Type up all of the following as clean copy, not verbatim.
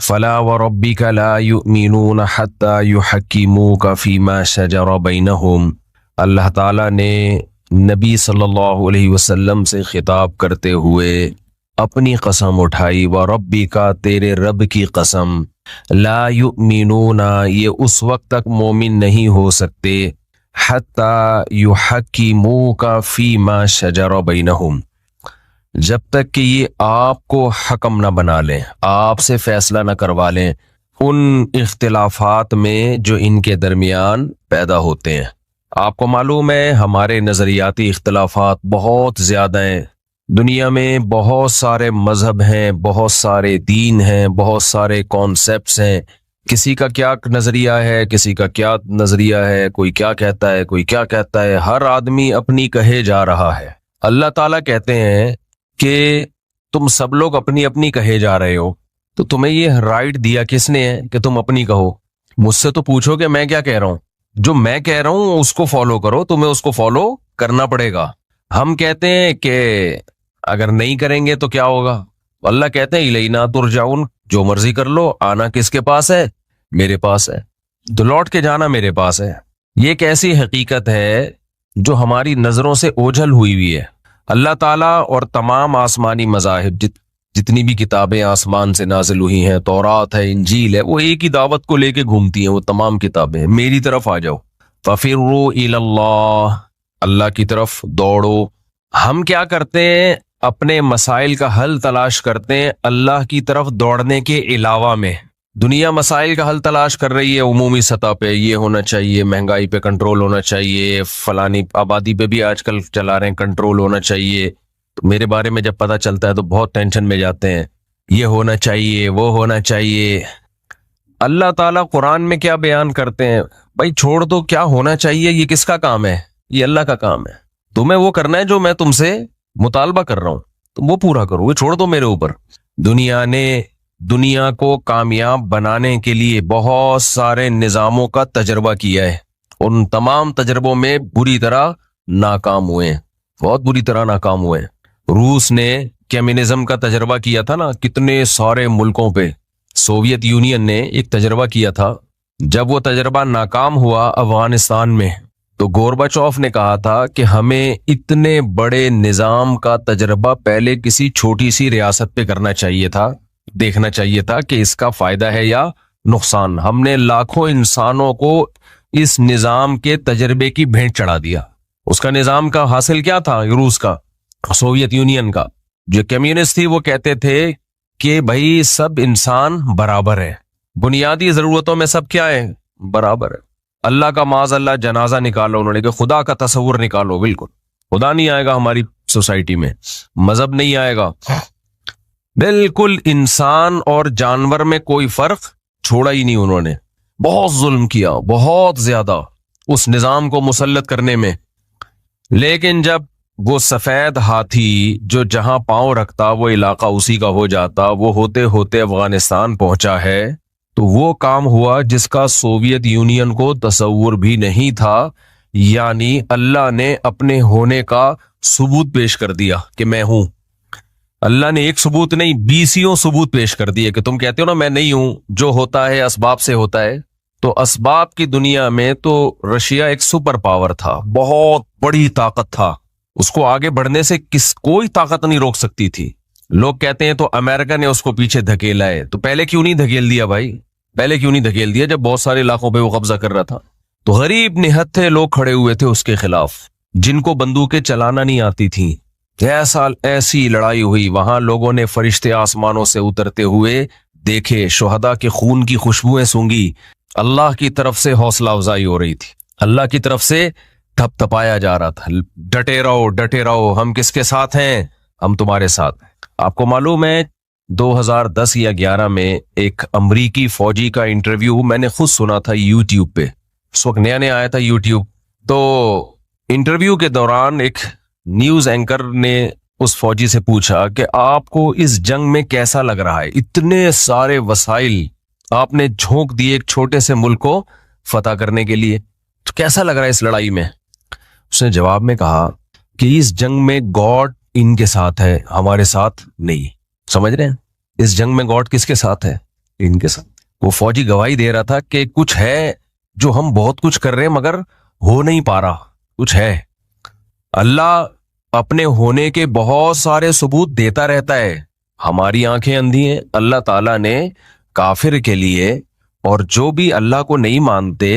फला व रब्बिका ला युमिनून हत्ता युहक्किमूका फीमा शजर बैनहुम। अल्लाह ताला ने नबी सल्लल्लाहु अलैहि वसल्लम से खिताब करते हुए अपनी कसम उठाई, व रब्बिका, तेरे रब की कसम, ला युमिनूना, ये उस वक्त तक मोमिन नहीं हो सकते, हत्ता युहक्किमूका फीमा शजर बैनहुम, जब तक कि ये आपको हकम ना बना लें, आपसे फैसला ना करवा लें उन इख्तिलाफात में जो इनके दरमियान पैदा होते हैं। आपको मालूम है हमारे नज़रियाती इख्तिलाफात बहुत ज़्यादा हैं। दुनिया में बहुत सारे मज़हब हैं, बहुत सारे दीन हैं, बहुत सारे कॉन्सेप्ट्स हैं। किसी का क्या नज़रिया है, किसी का क्या नज़रिया है, कोई क्या कहता है, कोई क्या कहता है। हर आदमी अपनी कहे जा रहा है। अल्लाह ताला कहते हैं कि तुम सब लोग अपनी अपनी कहे जा रहे हो, तो तुम्हें ये राइट दिया किसने है कि तुम अपनी कहो? मुझसे तो पूछो कि मैं क्या कह रहा हूं। जो मैं कह रहा हूं उसको फॉलो करो, तुम्हें उसको फॉलो करना पड़ेगा। हम कहते हैं कि अगर नहीं करेंगे तो क्या होगा? अल्लाह कहते हैं इलैना तुरजाउन, जो मर्जी कर लो, आना किसके पास है? मेरे पास है, तो लौट के जाना मेरे पास है। ये एक ऐसी हकीकत है जो हमारी नजरों से ओझल हुई हुई है। अल्लाह ताला और तमाम आसमानी मज़ाहिब, जितनी भी किताबें आसमान से नाजिल हुई हैं, तौरात है, इंजील है, वो एक ही दावत को लेके घूमती हैं। वो तमाम किताबें मेरी तरफ आ जाओ, फफिर्रू इलल्लाह, अल्लाह की तरफ दौड़ो। हम क्या करते हैं? अपने मसाइल का हल तलाश करते हैं अल्लाह की तरफ दौड़ने के अलावा में। दुनिया मसाइल का हल तलाश कर रही है उमूमी सतह पे, ये होना चाहिए, महंगाई पे कंट्रोल होना चाहिए, फलानी आबादी पे भी आजकल चला रहे हैं कंट्रोल होना चाहिए। तो मेरे बारे में जब पता चलता है तो बहुत टेंशन में जाते हैं, ये होना चाहिए, वो होना चाहिए। अल्लाह ताला कुरान में क्या बयान करते हैं? भाई छोड़ दो, क्या होना चाहिए ये किसका काम है? ये अल्लाह का काम है। तुम्हें वो करना है जो मैं तुमसे मुतालबा कर रहा हूं, तुम वो पूरा करो, ये छोड़ दो मेरे ऊपर। दुनिया ने दुनिया को कामयाब बनाने के लिए बहुत सारे निज़ामों का तजर्बा किया है। उन तमाम तजर्बों में बुरी तरह नाकाम हुए हैं, बहुत बुरी तरह नाकाम हुए हैं। रूस ने कम्युनिज्म का तजर्बा किया था ना, कितने सारे मुल्कों पे। सोवियत यूनियन ने एक तजर्बा किया था। जब वो तजर्बा नाकाम हुआ अफगानिस्तान में, तो गोरबाचोफ ने कहा था कि हमें इतने बड़े निज़ाम का तजर्बा पहले किसी छोटी सी रियासत पे करना चाहिए था, देखना चाहिए था कि इसका फायदा है या नुकसान। हमने लाखों इंसानों को इस निज़ाम के तजर्बे की भेंट चढ़ा दिया। उसका निज़ाम का हासिल क्या था? रूस का, सोवियत यूनियन का। जो कम्युनिस्ट थी वो कहते थे कि भाई सब इंसान बराबर है, बुनियादी जरूरतों में सब क्या है? बराबर है। अल्लाह का माज़अल्लाह जनाजा निकालो उन्होंने, कि खुदा का तस्वुर निकालो। बिल्कुल खुदा नहीं आएगा हमारी सोसाइटी में, मजहब नहीं आएगा, बिल्कुल इंसान और जानवर में कोई फर्क छोड़ा ही नहीं उन्होंने। बहुत जुल्म किया, बहुत ज्यादा, उस निजाम को मुसल्लत करने में। लेकिन जब वो सफेद हाथी जो जहां पांव रखता वो इलाका उसी का हो जाता, वो होते होते अफगानिस्तान पहुंचा है, तो वो काम हुआ जिसका सोवियत यूनियन को तसव्वुर भी नहीं था। यानी अल्लाह ने अपने होने का सबूत पेश कर दिया कि मैं हूं। अल्लाह ने एक सबूत नहीं, 20 सबूत पेश कर दिए कि तुम कहते हो ना मैं नहीं हूं, जो होता है असबाब से होता है। तो असबाब की दुनिया में तो रशिया एक सुपर पावर था, बहुत बड़ी ताकत था, उसको आगे बढ़ने से कोई ताकत नहीं रोक सकती थी। लोग कहते हैं तो अमेरिका ने उसको पीछे धकेला है, तो पहले क्यों नहीं धकेल दिया भाई? पहले क्यों नहीं धकेल दिया जब बहुत सारे इलाकों पे वो कब्जा कर रहा था? तो गरीब निहत्थे लोग खड़े हुए थे उसके खिलाफ, जिनको बंदूकें चलाना नहीं आती थी। ऐसी लड़ाई हुई, वहां लोगों ने फरिश्ते आसमानों से उतरते हुए देखे, शुहदा के खून की खुशबुएं सूंघी। अल्लाह की तरफ से हौसला अफजाई हो रही थी, अल्लाह की तरफ से थपथपाया जा रहा था, डटे रहो, डटे रहो, हम किसके साथ हैं? हम तुम्हारे साथ हैं। आपको मालूम है 2010 या 11 में एक अमरीकी फौजी का इंटरव्यू मैंने खुद सुना था यूट्यूब पे। उस वक्त नया नया आया था यूट्यूब। तो इंटरव्यू के दौरान एक न्यूज एंकर ने उस फौजी से पूछा कि आपको इस जंग में कैसा लग रहा है? इतने सारे वसाइल आपने झोंक दिए एक छोटे से मुल्क को फतह करने के लिए, तो कैसा लग रहा है इस लड़ाई में? उसने जवाब में कहा कि इस जंग में गॉड इनके साथ है, हमारे साथ नहीं। समझ रहे हैं? इस जंग में गॉड किसके साथ है? इनके साथ। वो फौजी गवाही दे रहा था कि कुछ है जो हम बहुत कुछ कर रहे हैं मगर हो नहीं पा रहा, कुछ है। अल्लाह अपने होने के बहुत सारे सबूत देता रहता है। हमारी आंखें अंधी हैं। अल्लाह ताला ने काफिर के लिए और जो भी अल्लाह को नहीं मानते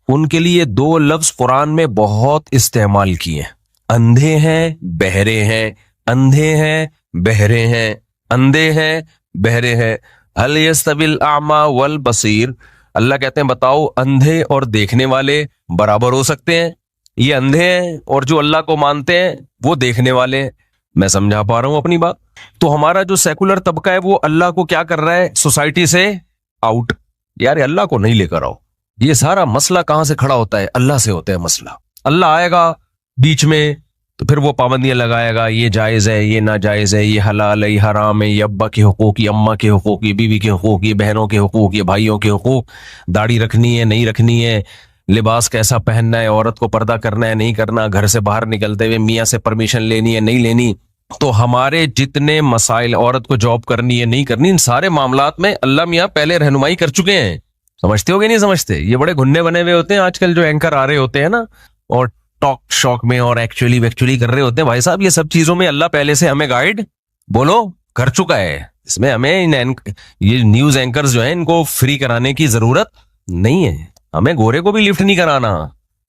उनके लिए दो लफ्ज कुरान में बहुत इस्तेमाल किए। अंधे हैं, बहरे हैं, अंधे हैं, बहरे हैं, अंधे हैं, बहरे हैं। हल यस्तविल आमा वल बसीर। अल्लाह कहते हैं बताओ अंधे और देखने वाले बराबर हो सकते हैं? ये अंधे हैं और जो अल्लाह को मानते हैं वो देखने वाले हैं। मैं समझा पा रहा हूं अपनी बात? तो हमारा जो सेकुलर तबका है वो अल्लाह को क्या कर रहा है? सोसाइटी से आउट। यार अल्लाह को नहीं लेकर आओ। ये सारा मसला कहां से खड़ा होता है? अल्लाह से होता है मसला। अल्लाह आएगा बीच में तो फिर वो पाबंदियां लगाएगा, ये जायज है, ये नाजायज है, ये हलाल है, ये हराम है, ये अब्बा के हुकूक, ये अम्मा के हुकूक, ये बीवी के हुकूक, ये बहनों के हुकूक, ये भाइयों के हुकूक, दाढ़ी रखनी है नहीं रखनी है, लिबास कैसा पहनना है, औरत को पर्दा करना है नहीं करना, घर से बाहर निकलते हुए मियाँ से परमिशन लेनी है नहीं लेनी। तो हमारे जितने मसाइल, औरत को जॉब करनी है नहीं करनी, इन सारे मामलात में अल्लाह मियाँ पहले रहनुमाई कर चुके हैं। समझते हो कि नहीं समझते? ये बड़े घुन्ने बने हुए होते हैं आजकल जो एंकर आ रहे होते हैं ना, और टॉक शॉक में और एक्चुअली कर रहे होते हैं। भाई साहब ये सब चीजों में अल्लाह पहले से हमें गाइड बोलो कर चुका है। इसमें हमें ये न्यूज एंकर्स जो है इनको फ्री कराने की जरूरत नहीं है। हमें गोरे को भी लिफ्ट नहीं कराना।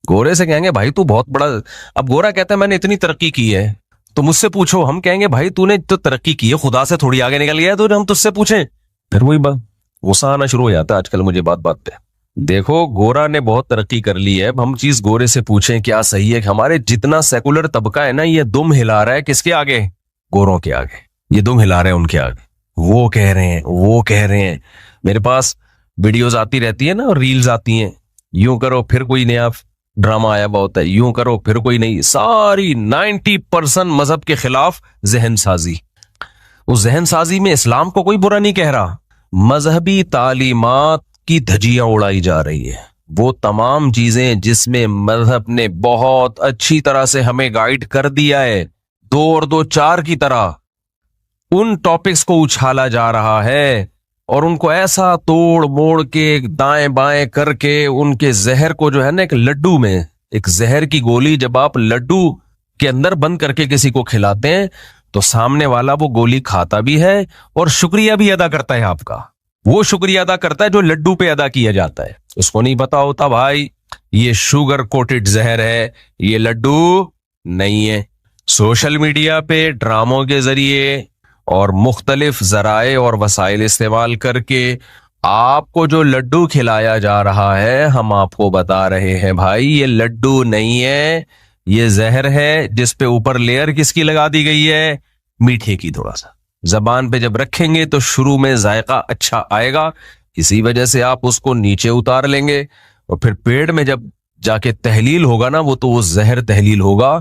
गोरे से कहेंगे भाई तू बहुत बड़ा, अब गोरा कहता है मैंने इतनी तरक्की की है, तो मुझसे पूछो, हम कहेंगे भाई तूने तो तरक्की की है, खुदा से थोड़ी आगे निकल गया है, तो हम तुझसे पूछें। फिर वही बात गुस्सा आना शुरू हो जाता है आजकल मुझे बात बात पे। देखो गोरा ने बहुत तरक्की कर ली है, अब हम चीज गोरे से पूछें क्या सही है? हमारे जितना सेकुलर तबका है ना ये दुम हिला रहा है किसके आगे? गोरों के आगे। ये दुम हिला रहे हैं उनके आगे। वो कह रहे हैं, वो कह रहे हैं। मेरे पास वीडियोस आती रहती है ना और रील्स आती हैं, यूं करो फिर कोई नया ड्रामा आया हुआ होता है, यूं करो फिर कोई नहीं, सारी 90% मजहब के खिलाफ जहन साजी। उस जहन साजी में इस्लाम को कोई बुरा नहीं कह रहा, मजहबी तालीमात की धज्जियां उड़ाई जा रही है। वो तमाम चीजें जिसमें मजहब ने बहुत अच्छी तरह से हमें गाइड कर दिया है, 2 और 2 4 की तरह, उन टॉपिक्स को उछाला जा रहा है और उनको ऐसा तोड़ मोड़ के दाएं बाएं करके उनके जहर को जो है ना, एक लड्डू में, एक जहर की गोली जब आप लड्डू के अंदर बंद करके किसी को खिलाते हैं तो सामने वाला वो गोली खाता भी है और शुक्रिया भी अदा करता है आपका। वो शुक्रिया अदा करता है जो लड्डू पे अदा किया जाता है। उसको नहीं पता होता भाई ये शुगर कोटेड जहर है, ये लड्डू नहीं है। सोशल मीडिया पे ड्रामों के जरिए और मुख्तलिफ जराए और वसाइल इस्तेमाल करके आपको जो लड्डू खिलाया जा रहा है, हम आपको बता रहे हैं भाई ये लड्डू नहीं है, ये जहर है जिसपे ऊपर लेयर किसकी लगा दी गई है? मीठे की। थोड़ा सा जबान पे जब रखेंगे तो शुरू में जायका अच्छा आएगा, इसी वजह से आप उसको नीचे उतार लेंगे और फिर पेट में जब जाके तहलील होगा ना, वो तो वो जहर तहलील होगा,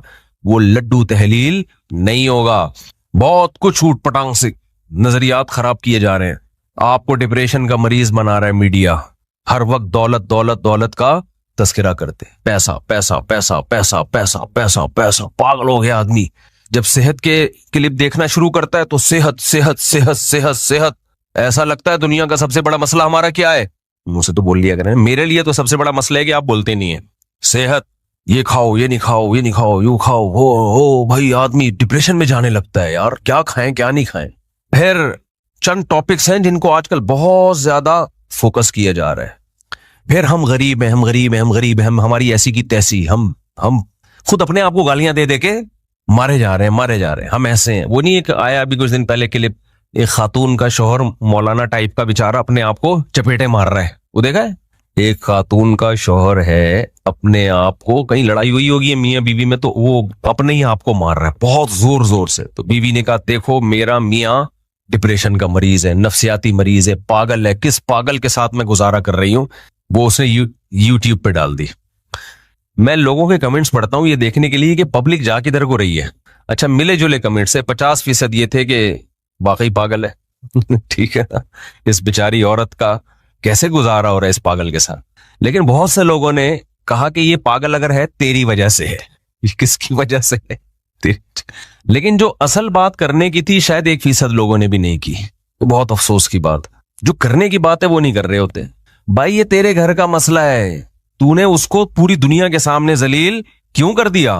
वो लड्डू तहलील नहीं होगा। बहुत कुछ ऊट पटांग से नजरियात खराब किए जा रहे हैं। आपको डिप्रेशन का मरीज बना रहा है मीडिया, हर वक्त दौलत दौलत दौलत का तस्करा करते, पैसा पैसा पैसा पैसा पैसा पैसा पैसा। पागल हो गया आदमी। जब सेहत के क्लिप देखना शुरू करता है तो सेहत सेहत सेहत सेहत सेहत, ऐसा लगता है दुनिया का सबसे बड़ा मसला हमारा क्या है? मुझसे तो बोल लिया करें, मेरे लिए तो सबसे बड़ा मसला है कि आप बोलते नहीं है। सेहत, ये खाओ ये नहीं खाओ, ये नहीं खाओ यू खाओ, हो भाई आदमी डिप्रेशन में जाने लगता है यार, क्या खाएं क्या नहीं खाएं। फिर चंद टॉपिक्स हैं जिनको आजकल बहुत ज्यादा फोकस किया जा रहा है। फिर हम गरीब हैं, हम गरीब हैं, हम गरीब हैं, हम हमारी ऐसी की तैसी, हम खुद अपने आप को गालियां दे दे के मारे जा रहे हैं, मारे जा रहे हैं, हम ऐसे हैं। वो नहीं एक आया अभी कुछ दिन पहले क्लिप, एक खातून का शोहर मौलाना टाइप का बेचारा अपने आप को चपेटे मार रहा है, वो देखा है? एक खातून का शोहर है, अपने आप को, कहीं लड़ाई हुई होगी है मियाँ बीवी में, तो वो अपने ही आप को मार रहा है बहुत जोर जोर से। तो बीवी ने कहा देखो मेरा मियाँ डिप्रेशन का मरीज है, नफ्सियाती मरीज है, पागल है, किस पागल के साथ मैं गुजारा कर रही हूँ। वो उसने यूट्यूब पे डाल दी। मैं लोगों के कमेंट्स पढ़ता हूं ये देखने के लिए कि पब्लिक जा किधर को रही है। अच्छा, मिले जुले कमेंट्स है, 50% ये थे कि वाकई पागल है ठीक है ना, इस बेचारी औरत का कैसे गुजारा हो रहा है इस पागल के साथ। लेकिन बहुत से लोगों ने कहा कि ये पागल अगर है तेरी वजह से है। किसकी वजह से है? लेकिन जो असल बात करने की थी शायद 1% लोगों ने भी नहीं की, तो बहुत अफसोस की बात। जो करने की बात है वो नहीं कर रहे होते। भाई ये तेरे घर का मसला है, तूने उसको पूरी दुनिया के सामने जलील क्यों कर दिया?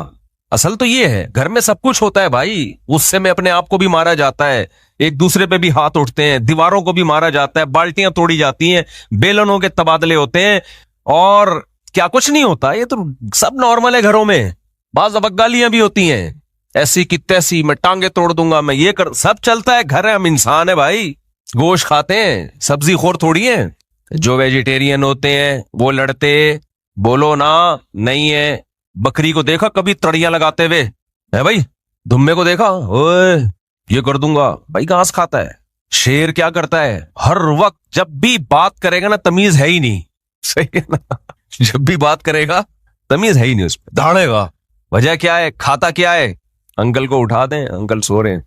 असल तो ये है, घर में सब कुछ होता है भाई, गुस्से में अपने आप को भी मारा जाता है, एक दूसरे पे भी हाथ उठते हैं, दीवारों को भी मारा जाता है, बाल्टियां तोड़ी जाती हैं, बेलनों के तबादले होते हैं, और क्या कुछ नहीं होता। ये तो सब नॉर्मल है घरों में। बाज बगालियां भी होती हैं, ऐसी की तैसी, मैं टांगे तोड़ दूंगा, मैं ये कर, सब चलता है। घर है, हम इंसान है भाई, गोश्त खाते हैं, सब्जी खोर थोड़ी है। जो वेजिटेरियन होते हैं वो लड़ते, बोलो ना नहीं है। बकरी को देखा कभी तड़ियां लगाते हुए है भाई? दुम्बे को देखा, ओए ये कर दूंगा भाई, घास खाता है। शेर क्या करता है, हर वक्त जब भी बात करेगा ना, तमीज है ही नहीं, सही है ना? जब भी बात करेगा तमीज है ही नहीं, उसमें दौड़ेगा। वजह क्या है, खाता क्या है? अंकल को उठा दें, अंकल सो रहे हैं,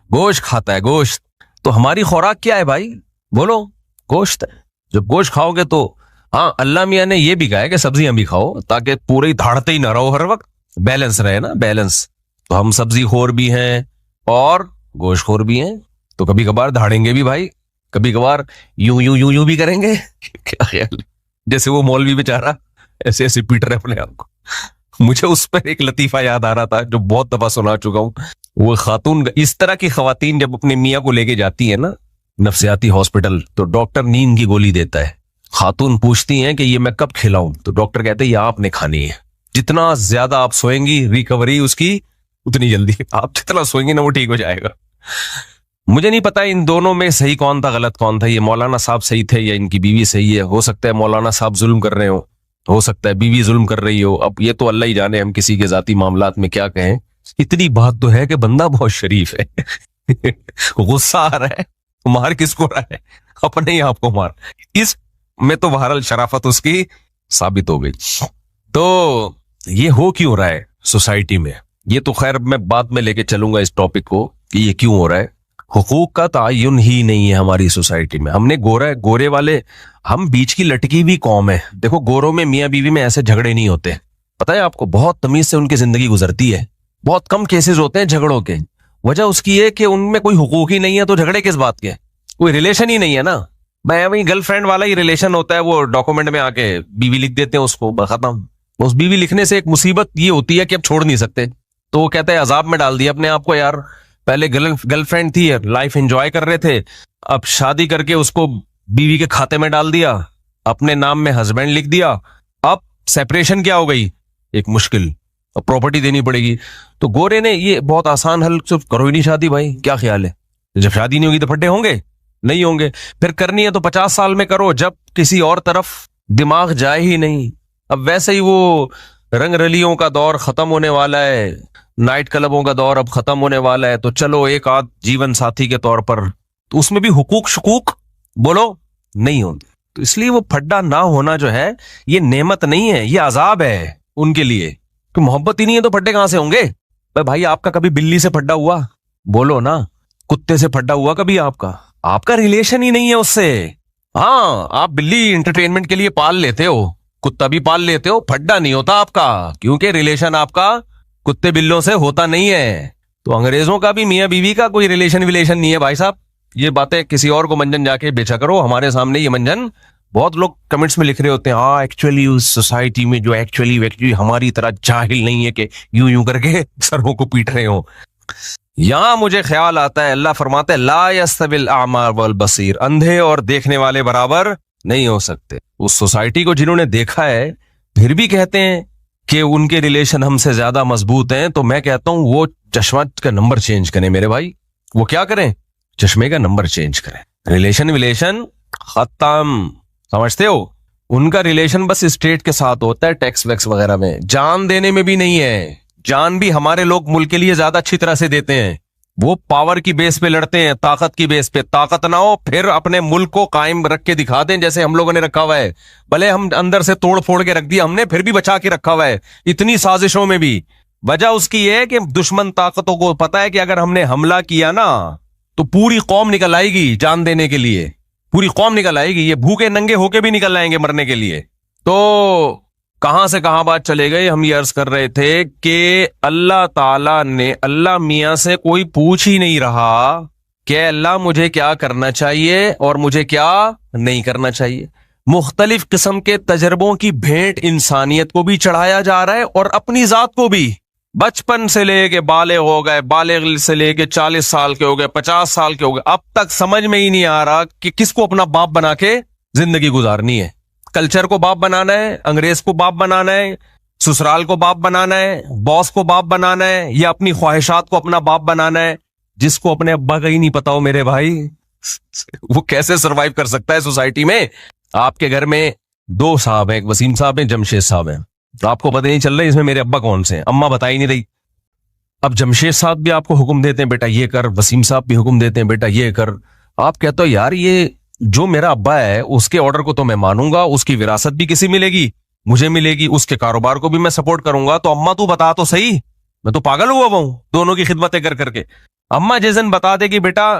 गोश्त खाता है, गोश्त। तो हमारी खुराक क्या है भाई, बोलो? गोश्त है। जब गोश्त खाओगे तो, हाँ अल्लाह मियाँ ने ये भी कहा है कि सब्जियां भी खाओ, ताकि पूरे ही धाड़ते ही ना रहो, हर वक्त बैलेंस रहे ना, बैलेंस। तो हम सब्जी खोर भी हैं और गोश्त खोर भी हैं, तो कभी कभार धाड़ेंगे भी भाई, कभी कभार यूं यूं यूं यूं भी करेंगे। क्या ख्याल, जैसे वो मौलवी बेचारा ऐसे ऐसे पीट रहे अपने आप को। मुझे उस पर एक लतीफा याद आ रहा था जो बहुत दफा सुना चुका हूं। वो खातून, इस तरह की खवातीन जब अपने मियाँ को लेके जाती है ना नफ्सियाती हॉस्पिटल, तो डॉक्टर नींद की गोली देता है। खातून पूछती हैं कि ये मैं कब खिलाऊं, तो डॉक्टर कहते हैं ये आपने खानी है। जितना ज्यादा आप सोएंगी, रिकवरी उसकी उतनी जल्दी, आप जितना सोएंगे ना वो ठीक हो जाएगा। मुझे नहीं पता इन दोनों में सही कौन था, गलत कौन था। ये मौलाना साहब सही थे या इनकी बीवी सही है? हो सकता है मौलाना साहब जुल्म कर रहे हो सकता है बीवी जुल्म कर रही हो। अब ये तो अल्लाह ही जाने, हम किसी के जाती मामलात में क्या कहें। इतनी बात तो है कि बंदा बहुत शरीफ है। गुस्सा आ रहा है, मार किसको रहा है? अपने ही आपको मार। इस में तो बहरहाल शराफत उसकी साबित हो गई। तो ये हो क्यों रहा है सोसाइटी में? ये तो खैर मैं बाद में लेके चलूंगा इस टॉपिक को कि ये क्यों हो रहा है। हुकूक का तायुन ही नहीं है हमारी सोसाइटी में। हमने गोरे वाले, हम बीच की लटकी हुई कौम है। देखो गोरों में मियाँ बीवी में ऐसे झगड़े नहीं होते, पता है आपको, बहुत तमीज से उनकी जिंदगी गुजरती है। बहुत कम केसेस होते हैं झगड़ों के। वजह उसकी है कि उनमें कोई हुकूक ही नहीं है, तो झगड़े किस बात के? कोई रिलेशन ही नहीं है ना। मैं वही गर्लफ्रेंड वाला ही रिलेशन होता है, वो डॉक्यूमेंट में आके बीवी लिख देते हैं उसको, खत्म। उस बीवी लिखने से एक मुसीबत ये होती है कि अब छोड़ नहीं सकते, तो वो कहते हैं अजाब में डाल दिया अपने आप को। यार पहले गर्लफ्रेंड थी, लाइफ एंजॉय कर रहे थे, अब शादी करके उसको बीवी के खाते में डाल दिया, अपने नाम में हस्बैंड लिख दिया। अब सेपरेशन क्या हो गई, एक मुश्किल, अब प्रॉपर्टी देनी पड़ेगी। तो गोरे ने ये बहुत आसान हल, सिर्फ करो ही नहीं शादी भाई, क्या ख्याल है? जब शादी नहीं होगी तो फड्डे होंगे? नहीं होंगे। फिर करनी है तो 50 साल में करो, जब किसी और तरफ दिमाग जाए ही नहीं। अब वैसे ही वो रंग रलियों का दौर खत्म होने वाला है, नाइट क्लबों का दौर अब खत्म होने वाला है, तो चलो एक आध जीवन साथी के तौर पर, तो उसमें भी हुकूक शकूक बोलो नहीं होते। तो इसलिए वो फड्डा ना होना जो है ये नेमत नहीं है, ये अजाब है उनके लिए। कि मोहब्बत ही नहीं है तो फड्डे कहां से होंगे? भाई आपका कभी बिल्ली से फड्डा हुआ? बोलो ना। कुत्ते से फड्डा हुआ कभी आपका? आपका रिलेशन ही नहीं है उससे। हाँ आप बिल्ली इंटरटेनमेंट के लिए पाल लेते हो, कुत्ता भी पाल लेते हो, फड्डा नहीं होता आपका, क्योंकि रिलेशन आपका कुत्ते बिल्लों से होता नहीं है। तो अंग्रेजों का भी मियाँ बीवी का कोई रिलेशन नहीं है भाई साहब। ये बातें किसी और को मंजन जाके बेचा करो, हमारे सामने ये मंजन। बहुत लोग कमेंट्स में लिख रहे होते हैं, हाँ एक्चुअली उस सोसाइटी में जो एक्चुअली हमारी तरह जाहिल नहीं है कि यूं यूं करके सरों को पीट रहे हो। यहां मुझे ख्याल आता है, अल्लाह फरमाते हैं ला यस्तविल आमा वल बसीर, अंधे और देखने वाले बराबर नहीं हो सकते। उस सोसाइटी को जिन्होंने देखा है फिर भी कहते हैं कि उनके रिलेशन हमसे ज्यादा मजबूत हैं, तो मैं कहता हूं वो चश्मा का नंबर चेंज करें मेरे भाई। वो क्या करें? चश्मे का नंबर चेंज करें। रिलेशन खत्म, समझते हो? उनका रिलेशन बस स्टेट के साथ होता है, टैक्स वैक्स वगैरह में, जान देने में भी नहीं है। जान भी हमारे लोग मुल्क के लिए ज्यादा अच्छी तरह से देते हैं। वो पावर की बेस पे लड़ते हैं, ताकत की बेस पे। ताकत ना हो फिर अपने मुल्क को कायम रख के दिखा दें, जैसे हम लोगों ने रखा हुआ है। भले हम अंदर से तोड़ फोड़ के रख दिया हमने, फिर भी बचा के रखा हुआ है इतनी साजिशों में भी। वजह उसकी है कि दुश्मन ताकतों को पता है कि अगर हमने हमला किया ना तो पूरी कौम निकल आएगी जान देने के लिए, पूरी कौम निकल आएगी। ये भूखे नंगे होके भी निकल आएंगे मरने के लिए। तो कहां से कहां बात चले गए? हम ये अर्ज कर रहे थे कि अल्लाह ताला ने, अल्लाह मियां से कोई पूछ ही नहीं रहा कि अल्लाह मुझे क्या करना चाहिए और मुझे क्या नहीं करना चाहिए। मुख्तलिफ किस्म के तजर्बों की भेंट इंसानियत को भी चढ़ाया जा रहा है और अपनी जात को भी। बचपन से लेके बालिग हो गए, बालिग से लेके 40 साल के हो गए, 50 साल के हो गए, अब तक समझ में ही नहीं आ रहा कि किसको अपना बाप बना के जिंदगी गुजारनी है। कल्चर को बाप बनाना है, अंग्रेज को बाप बनाना है, ससुराल को बाप बनाना है, बॉस को बाप बनाना है, या अपनी ख्वाहिशात को अपना बाप बनाना है। जिसको अपने अब्बा का ही नहीं पता हो मेरे भाई, वो कैसे सरवाइव कर सकता है सोसाइटी में। आपके घर में 2 साहब हैं, एक वसीम साहब हैं, जमशेद साहब हैं, तो आपको पता नहीं चल रहा है इसमें मेरे अब्बा कौन से हैं, अम्मा बता ही नहीं रही। अब जमशेद साहब भी आपको हुक्म देते हैं बेटा ये कर, वसीम साहब भी हुक्म देते हैं बेटा ये कर। आप कहते हो यार ये जो मेरा अब्बा है उसके ऑर्डर को तो मैं मानूंगा, उसकी विरासत भी किसी मिलेगी, मुझे मिलेगी, उसके कारोबार को भी मैं सपोर्ट करूंगा, तो अम्मा तू बता तो सही, मैं तो पागल हुआ हूं दोनों की खिदमतें कर करके। अम्मा जिस दिन बता दे कि बेटा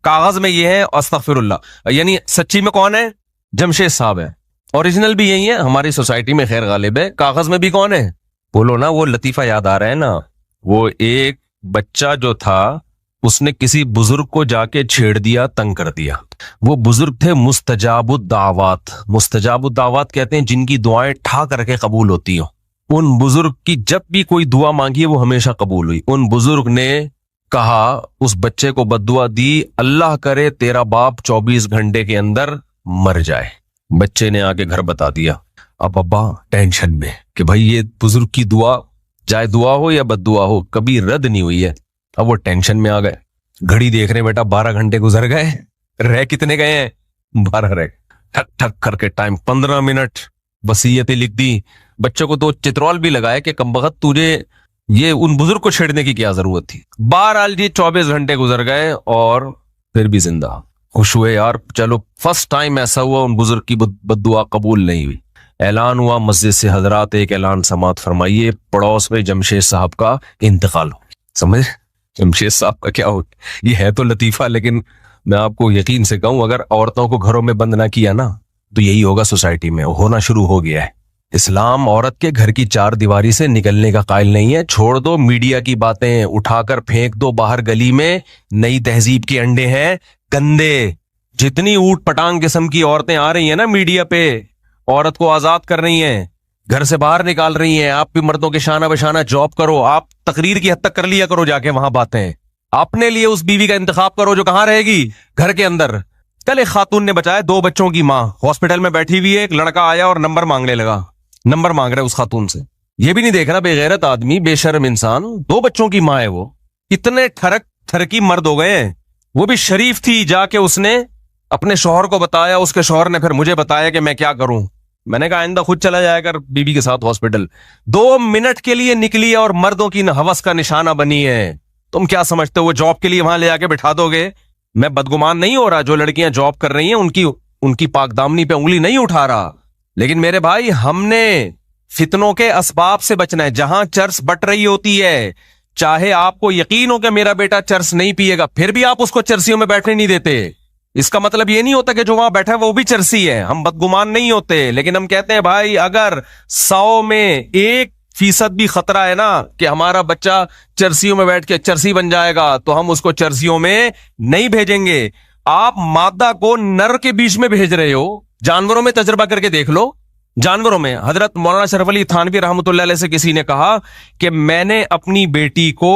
कागज में ये है, अस्तगफिरुल्लाह, यानी सच्ची में कौन है? जमशेद साहब है, ओरिजिनल भी यही है, हमारी सोसाइटी में खैर गालिब है। कागज में भी कौन है? बोलो ना, वो लतीफा याद आ रहा है ना, वो एक बच्चा जो था उसने किसी बुजुर्ग को जाके छेड़ दिया, तंग कर दिया। वो बुजुर्ग थे मुस्तजाबुद्दावात। मुस्तजाबुद्दावात कहते हैं जिनकी दुआएं ठा करके कबूल होती हो। उन बुजुर्ग की जब भी कोई दुआ मांगी है वो हमेशा कबूल हुई। उन बुजुर्ग ने कहा, उस बच्चे को बद्दुआ दी, अल्लाह करे तेरा बाप 24 घंटे के अंदर मर जाए। बच्चे ने आके घर बता दिया। अब अब्बा टेंशन में कि भाई ये बुजुर्ग की दुआ, चाहे दुआ हो या बद्दुआ हो, कभी रद्द नहीं हुई है। अब वो टेंशन में आ गए, घड़ी देख रहे हैं, बेटा 12 घंटे गुजर गए, रह कितने गए हैं? 12 रह। ठक ठक करके टाइम 15 मिनट, वसीयतें लिख दी। बच्चों को तो चित्रौल भी लगाया कि कमबख्त तुझे ये उन बुजुर्ग को छेड़ने की क्या जरूरत थी। 12 जी 24 घंटे गुजर गए और फिर भी जिंदा। खुश हुए यार, चलो फर्स्ट टाइम ऐसा हुआ उन बुजुर्ग की बद्दुआ कबूल नहीं हुई। ऐलान हुआ मस्जिद से, हजरात एक ऐलान समात फरमाइए, पड़ोस में जमशेद साहब का इंतकाल हो। समझ, जमशेद साहब का क्या हो, ये है तो लतीफा, लेकिन मैं आपको यकीन से कहूं अगर औरतों को घरों में बंद ना किया ना तो यही होगा सोसाइटी में, होना शुरू हो गया है। इस्लाम औरत के घर की 4 दीवारी से निकलने का कायल नहीं है। छोड़ दो मीडिया की बातें, उठाकर फेंक दो बाहर गली में। नई तहजीब के अंडे हैं गंदे। जितनी ऊट पटांग किस्म की औरतें आ रही हैं ना मीडिया पे, औरत को आजाद कर रही हैं, घर से बाहर निकाल रही हैं। आप भी मर्दों के शाना बशाना जॉब करो, आप तकरीर की हद तक कर लिया करो जाके वहां बातें। अपने लिए उस बीवी का इंतखाब करो जो कहां रहेगी, घर के अंदर। कल एक खातून ने बचाया, 2 बच्चों की मां हॉस्पिटल में बैठी हुई है, एक लड़का आया और नंबर मांगने लगा। नंबर मांग रहा है उस खातून से। ये भी नहीं देख रहा बेगैरत आदमी, बेशर्म इंसान, 2 बच्चों की मां है वो। इतने ठरक ठरकी मर्द हो गए हैं। वो भी शरीफ थी, जाके उसने अपने शौहर को बताया, उसके शौहर ने फिर मुझे बताया कि मैं क्या करूं। मैंने कहा आइंदा खुद चला जाया कर बीबी के साथ हॉस्पिटल। 2 मिनट के लिए निकली और मर्दों की हवस का निशाना बनी है। तुम क्या समझते हो वो जॉब के लिए वहां ले आके बिठा दोगे? मैं बदगुमान नहीं हो रहा, जो लड़कियां जॉब कर रही हैं उनकी पाकदामनी पे उंगली नहीं उठा रहा, लेकिन मेरे भाई हमने फितनों के असबाब से बचना है। जहां चर्स बट रही होती है, चाहे आपको यकीन हो कि मेरा बेटा चर्स नहीं पिएगा, फिर भी आप उसको चर्सियों में बैठने नहीं देते। इसका मतलब ये नहीं होता कि जो वहां बैठा है वो भी चर्सी है। हम बदगुमान नहीं होते, लेकिन हम कहते हैं भाई अगर 100 में 1% भी खतरा है ना कि हमारा बच्चा चर्सियों में बैठ के चर्सी बन जाएगा, तो हम उसको चर्सियों में नहीं भेजेंगे। आप मादा को नर के बीच में भेज रहे हो। जानवरों में तजर्बा करके देख लो। जानवरों में हजरत मौलाना शरफ अली थानवी रहमतुल्लाह अलैह से किसी ने कहा कि मैंने अपनी बेटी को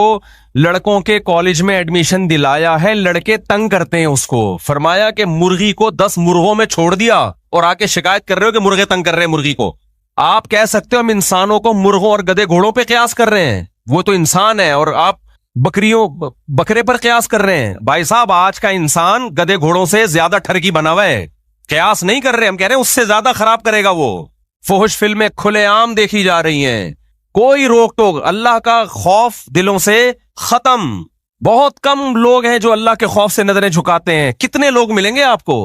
लड़कों के कॉलेज में एडमिशन दिलाया है, लड़के तंग करते हैं उसको। फरमाया कि मुर्गी को 10 मुर्गों में छोड़ दिया और आके शिकायत कर रहे हो कि मुर्गे तंग कर रहे हैं मुर्गी को। आप कह सकते हो हम इंसानों को मुर्गों और गधे घोड़ों पे कयास कर रहे हैं, वो तो इंसान है, और आप बकरे पर कयास कर रहे हैं। भाई साहब आज का इंसान गधे घोड़ों से ज्यादा ठरकी बना हुआ है। कयास नहीं कर रहे, हम कह रहे हैं उससे ज्यादा खराब करेगा वो। फुहश फिल्में खुलेआम देखी जा रही हैं, कोई रोक टोक, अल्लाह का खौफ दिलों से खत्म। बहुत कम लोग हैं जो अल्लाह के खौफ से नजरें झुकाते हैं। कितने लोग मिलेंगे आपको?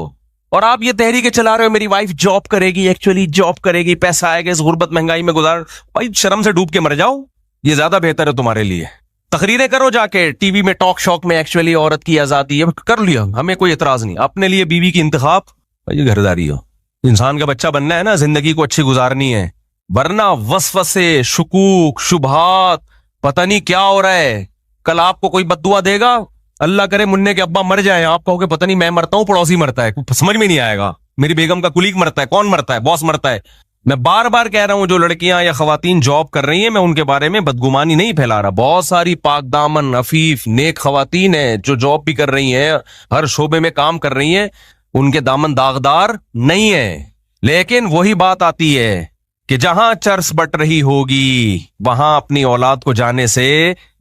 और आप ये तहरीकें चला रहे हो मेरी वाइफ जॉब करेगी, एक्चुअली जॉब करेगी, पैसा आएगा, इस गुर्बत महंगाई में गुजार। भाई शर्म से डूब के मर जाओ, ये ज्यादा बेहतर है तुम्हारे लिए। तकरीरें करो जाके टीवी में, टॉक शॉक में, एक्चुअली औरत की आजादी है, कर लिया, हमें कोई एतराज नहीं। अपने लिए बीवी की इंतखाब, ये घरदारी हो। इंसान का बच्चा बनना है ना, जिंदगी को अच्छी गुजारनी है, वरना वसवसे, शुकूक, शुबहात, पता नहीं क्या हो रहा है। कल आपको कोई बद्दुआ देगा, अल्लाह करे मुन्ने के अब्बा मर जाए, आप कहोगे पता नहीं मैं मरता हूं पड़ोसी मरता है, समझ में नहीं आएगा। मेरी बेगम का कुलीग मरता है, कौन मरता है, बॉस मरता है। मैं बार बार कह रहा हूं जो लड़कियां या खवातीन जॉब कर रही हैं, मैं उनके बारे में बदगुमानी नहीं फैला रहा। बहुत सारी पाक दामन अफीफ नेक खवातीन है जो जॉब भी कर रही हैं, हर शोबे में काम कर रही हैं, उनके दामन दागदार नहीं है। लेकिन वही बात आती है कि जहां चर्स बट रही होगी वहां अपनी औलाद को जाने से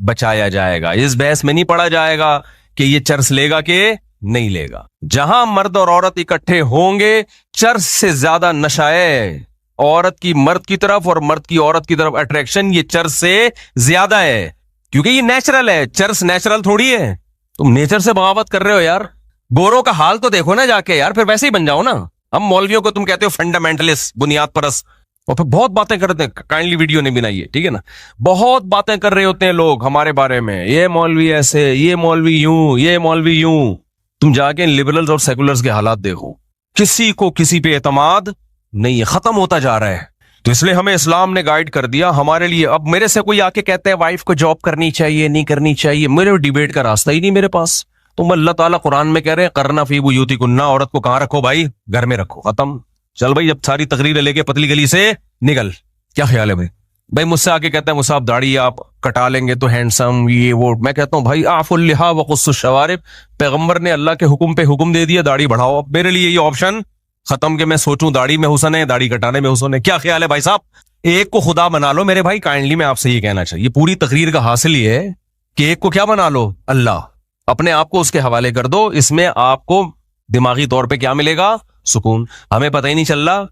बचाया जाएगा। इस बहस में नहीं पड़ा जाएगा कि ये चर्स लेगा कि नहीं लेगा। जहां मर्द और औरत इकट्ठे होंगे, चर्स से ज्यादा नशा है औरत की मर्द की तरफ और मर्द की औरत की तरफ अट्रैक्शन ये चर्स से ज्यादा है, क्योंकि ये नेचुरल है। चर्स नेचुरल थोड़ी है। तुम नेचर से बगावत कर रहे हो यार। गोरों का हाल तो देखो ना जाके यार, फिर वैसे ही बन जाओ ना। हम मौलवियों को तुम कहते हो फंडामेंटलिस्ट, बुनियाद परस्त, और फिर बहुत बातें करते हैं। काइंडली वीडियो नहीं बनाई है, ठीक है ना। बहुत बातें कर रहे होते हैं लोग हमारे बारे में, ये मौलवी ऐसे, ये मौलवी यूं, ये मौलवी यूं। तुम जाके लिबरल्स और सेकुलर्स के हालात देखो, किसी को किसी पे एतमाद नहीं है, खत्म होता जा रहा है। तो इसलिए हमें इस्लाम ने गाइड कर दिया हमारे लिए। अब मेरे से कोई आके कहते हैं वाइफ को जॉब करनी चाहिए नहीं करनी चाहिए, मेरे डिबेट का रास्ता ही नहीं मेरे पास। तुम अल्लाह ताला कुरान में कह रहे हैं करना फी बुयूतिकुन्ना, औरत को कहां रखो भाई, घर में रखो, खत्म। चल भाई, जब सारी तकरीरें लेके पतली गली से निकल, क्या ख्याल है भाई? भाई मुझसे आके कहते हैं मुसाब दाढ़ी आप कटा लेंगे तो हैंडसम ये वो। मैं कहता हूं भाई आफुल लिहा व कुस्सुश शवारिब, पैगंबर ने अल्लाह के हुक्म पे हुक्म दे दिया दाढ़ी बढ़ाओ। अब मेरे लिए ये ऑप्शन खत्म कि मैं सोचूं दाढ़ी में हुस्न है, दाढ़ी कटाने में हुस्न है। क्या ख्याल है भाई साहब? एक को खुदा बना लो मेरे भाई। काइंडली मैं आपसे ये कहना चाहिए, पूरी तकरीर का हासिल ये है कि एक को क्या बना लो, अल्लाह। अपने आप को उसके हवाले कर दो। इसमें आपको दिमागी तौर पे क्या मिलेगा? सुकून। हमें पता ही नहीं चल रहा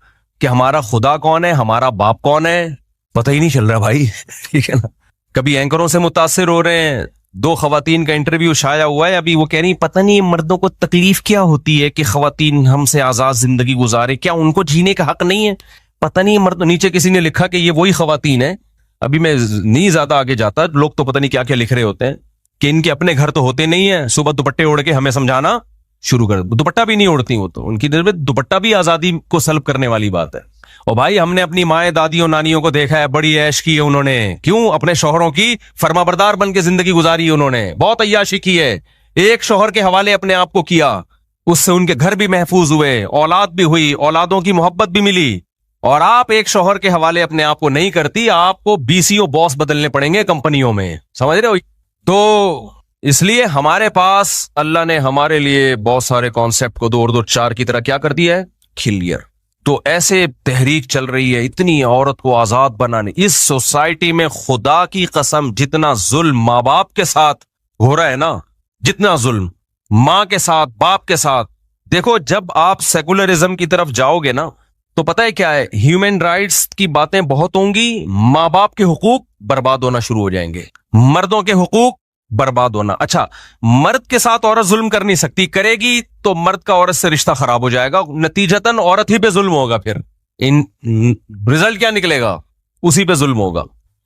कि हमारा खुदा कौन है, हमारा बाप कौन है, पता ही नहीं चल रहा भाई। ठीक है ना। कभी एंकरों से मुतासिर हो रहे हैं। 2 खवातीन का इंटरव्यू शाया हुआ है अभी, वो कह रही पता नहीं मर्दों को तकलीफ क्या होती है कि खवातीन हमसे आजाद जिंदगी गुजारे, क्या उनको जीने का हक नहीं है? पता नहीं मर्द। नीचे किसी ने लिखा कि ये वही खवातीन है। अभी मैं नहीं ज्यादा आगे जाता, लोग तो पता नहीं क्या क्या लिख रहे होते हैं कि इनके अपने घर तो होते नहीं है, सुबह दुपट्टे ओढ़ के हमें समझाना शुरू कर। दुपट्टा भी नहीं ओढ़ती वो तो, उनकी नजर में दुपट्टा भी आजादी को सल्ब करने वाली बात है। और भाई हमने अपनी माएं दादियों नानियों को देखा है, बड़ी ऐश की है उन्होंने। क्यों? अपने शौहरों की फरमाबरदार बन के जिंदगी गुजारी है उन्होंने, बहुत अय्याशी की है। एक शौहर के हवाले अपने आप को किया, उससे उनके घर भी महफूज हुए, औलाद भी हुई, औलादों की मोहब्बत भी मिली। और आप एक शौहर के हवाले अपने आप को नहीं करती, आपको बीसीओ बॉस बदलने पड़ेंगे कंपनियों में, समझ रहे हो? तो इसलिए हमारे पास अल्लाह ने हमारे लिए बहुत सारे कॉन्सेप्ट को 2 और 2 4 की तरह क्या कर दिया है, क्लियर। तो ऐसे तहरीक चल रही है इतनी औरत को आजाद बनाने। इस सोसाइटी में खुदा की कसम जितना जुल्म माँ बाप के साथ हो रहा है ना, जितना जुल्म माँ के साथ बाप के साथ, देखो जब आप सेकुलरिज्म की तरफ जाओगे ना तो पता है क्या है, ह्यूमन राइट्स की बातें बहुत होंगी, माँ बाप के हुकूक बर्बाद होना शुरू हो जाएंगे, मर्दों के हुकूक बर्बाद होना। अच्छा, मर्द के साथ औरत जुल्म कर नहीं सकती, करेगी तो मर्द का औरत से रिश्ता खराब हो जाएगा, नतीजतन औरत ही पे जुल्म होगा। फिर इन रिजल्ट क्या निकलेगा? उसी पे जुल्म होगा।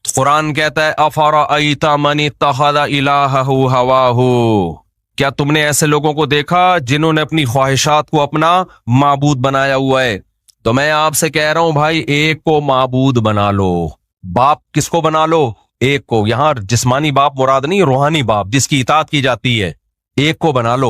कुरान कहता है अफराअयता मन इत्तखज़ इलाहहु हवाहु, क्या तुमने ऐसे लोगों को देखा जिन्होंने अपनी ख्वाहिशात को अपना माबूद बनाया हुआ है? तो मैं आपसे कह रहा हूं भाई, एक को माबूद बना लो। बाप किसको बना लो? एक को। यहां जिस्मानी बाप मुराद नहीं, रूहानी बाप जिसकी इताअत की जाती है, एक को बना लो।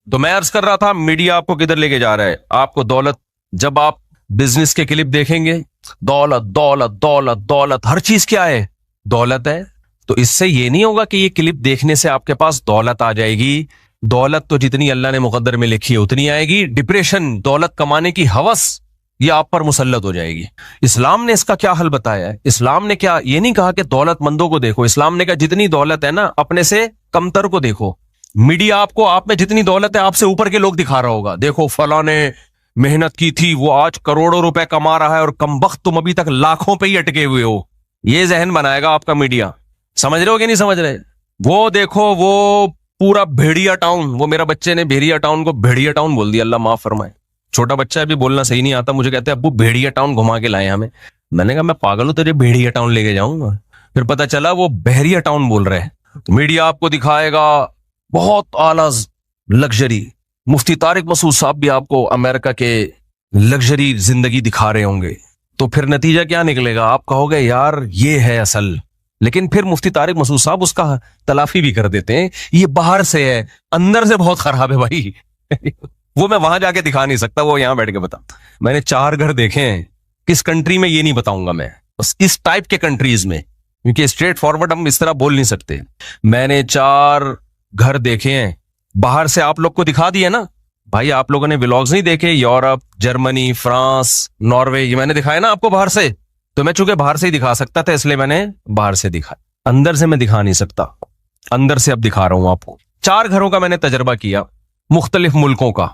तो मैं अर्ज कर रहा था मीडिया आपको किधर लेके जा रहा है? आपको दौलत। जब आप बिजनेस के क्लिप देखेंगे, दौलत दौलत दौलत दौलत, हर चीज क्या है? दौलत है। तो इससे ये नहीं होगा कि ये क्लिप देखने से आपके पास दौलत आ जाएगी। दौलत तो जितनी अल्लाह ने मुकद्दर में लिखी है उतनी आएगी। डिप्रेशन, दौलत कमाने की हवस, ये आप पर मुसल्लत हो जाएगी। इस्लाम ने इसका क्या हल बताया है? इस्लाम ने क्या ये नहीं कहा कि दौलतमंदों को देखो, इस्लाम ने कहा जितनी दौलत है ना अपने से कमतर को देखो। मीडिया आपको आप में जितनी दौलत है आपसे ऊपर के लोग दिखा रहा होगा, देखो फला ने मेहनत की थी, वो आज करोड़ों रुपए कमा रहा है और कमबख्त तुम अभी तक लाखों पे ही अटके हुए हो। ये जहन बनाएगा आपका मीडिया। समझ रहे हो कि नहीं समझ रहे? वो देखो वो पूरा भेड़िया टाउन, वो मेरा बच्चे ने भेड़िया टाउन को भेड़िया टाउन बोल दिया, अल्लाह माफ फरमाए। छोटा बच्चा है, अभी बोलना सही नहीं आता, मुझे कहते हैं अब्बू भेड़िया टाउन घुमा के लाए हमें। मैंने कहा मैं पागल हूं तुझे भेड़िया टाउन लेके जाऊंगा? फिर पता चला वो बहरिया टाउन बोल रहे हैं। मीडिया आपको दिखाएगा बहुत आला लग्जरी। मुफ्ती तारिक मसूद साहब भी आपको अमेरिका के लग्जरी जिंदगी दिखा रहे होंगे। तो फिर नतीजा क्या निकलेगा? आप कहोगे यार ये है असल, लेकिन फिर मुफ्ती तारिक मसूद साहब उसका तलाफी भी कर देते हैं, ये बाहर से है, अंदर से बहुत खराब है भाई। वो मैं वहां जाके दिखा नहीं सकता, वो यहां बैठ के बता। मैंने 4 घर देखे हैं, किस कंट्री में ये नहीं बताऊंगा मैं, बस इस टाइप के कंट्रीज में, क्योंकि स्ट्रेट फॉरवर्ड हम इस तरह बोल नहीं सकते। मैंने 4 घर देखे हैं, बाहर से आप लोग को दिखा दिया ना भाई। आप लोगों ने व्लॉग्स नहीं देखे, यूरोप, जर्मनी, फ्रांस, नॉर्वे, ये मैंने दिखाया ना आपको बाहर से। तो मैं चूंकि बाहर से ही दिखा सकता था इसलिए मैंने बाहर से दिखाया, अंदर से मैं दिखा नहीं सकता। अंदर से अब दिखा रहा हूं आपको। 4 घरों का मैंने तजर्बा किया, मुख्तलिफ मुल्कों का,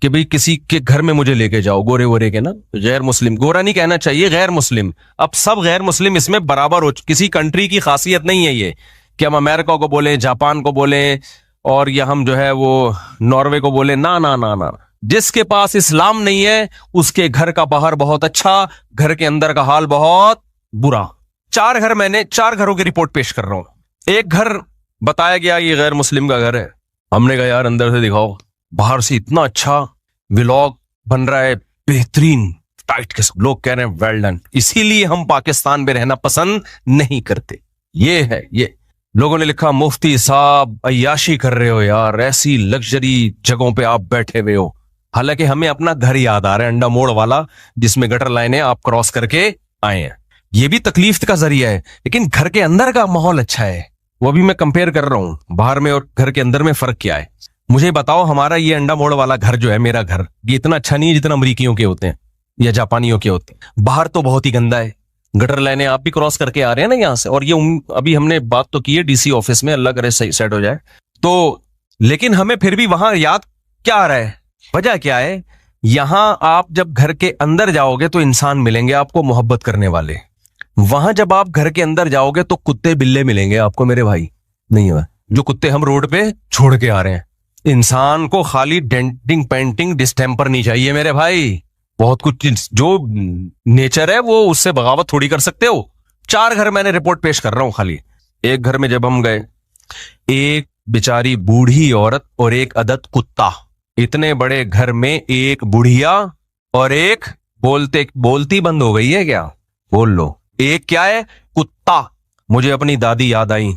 कि भाई किसी के घर में मुझे लेके जाओ, गोरे वोरे के ना, गैर मुस्लिम, गोरा नहीं कहना चाहिए, गैर मुस्लिम। अब सब गैर मुस्लिम इसमें बराबर हो, किसी कंट्री की खासियत नहीं है ये कि हम अमेरिका को बोले, जापान को बोले, और या हम जो है वो नॉर्वे को बोले, ना ना ना ना। जिसके पास इस्लाम नहीं है उसके घर का बाहर बहुत अच्छा, घर के अंदर का हाल बहुत बुरा। 4 घर, मैंने 4 घरों की रिपोर्ट पेश कर रहा हूं। एक घर बताया गया ये गैर मुस्लिम का घर है, हमने कहा यार अंदर से दिखाओ। बाहर से इतना अच्छा व्लॉग बन रहा है, बेहतरीन टाइट के, सब लोग कह रहे हैं वेल डन। इसीलिए हम पाकिस्तान में रहना पसंद नहीं करते। ये है, ये लोगों ने लिखा, मुफ्ती साहब अय्याशी कर रहे हो यार, ऐसी लग्जरी जगहों पे आप बैठे हुए हो। हालांकि हमें अपना घर याद आ रहा है, अंडा मोड़ वाला, जिसमें गटर लाइनें आप क्रॉस करके आए हैं। ये भी तकलीफ का जरिया है, लेकिन घर के अंदर का माहौल अच्छा है। वो भी मैं कंपेयर कर रहा हूं, बाहर में और घर के अंदर में फर्क क्या है। मुझे बताओ, हमारा ये अंडा मोड़ वाला घर जो है, मेरा घर, ये इतना अच्छा नहीं है जितना अमरीकियों के होते हैं या जापानियों के होते हैं। बाहर तो बहुत ही गंदा है, गटर लाइनें आप भी क्रॉस करके आ रहे हैं ना यहाँ से। और ये अभी हमने बात तो की है डीसी ऑफिस में, अल्लाह करे सही सेट हो जाए तो। लेकिन हमें फिर भी वहां याद क्या आ रहा है, वजह क्या है? यहां आप जब घर के अंदर जाओगे तो इंसान मिलेंगे आपको मोहब्बत करने वाले। वहां जब आप घर के अंदर जाओगे तो कुत्ते बिल्ले मिलेंगे आपको मेरे भाई। नहीं है जो कुत्ते हम रोड पे छोड़ के आ रहे हैं। इंसान को खाली डेंटिंग पेंटिंग डिस्टेम्पर नहीं चाहिए मेरे भाई, बहुत कुछ जो नेचर है वो उससे बगावत थोड़ी कर सकते हो। 4 घर मैंने रिपोर्ट पेश कर रहा हूं खाली। एक घर में जब हम गए, एक बेचारी बूढ़ी औरत और एक अदद कुत्ता। इतने बड़े घर में एक बुढ़िया और एक बोलती बंद हो गई है क्या? बोल लो। एक क्या है? कुत्ता। मुझे अपनी दादी याद आई।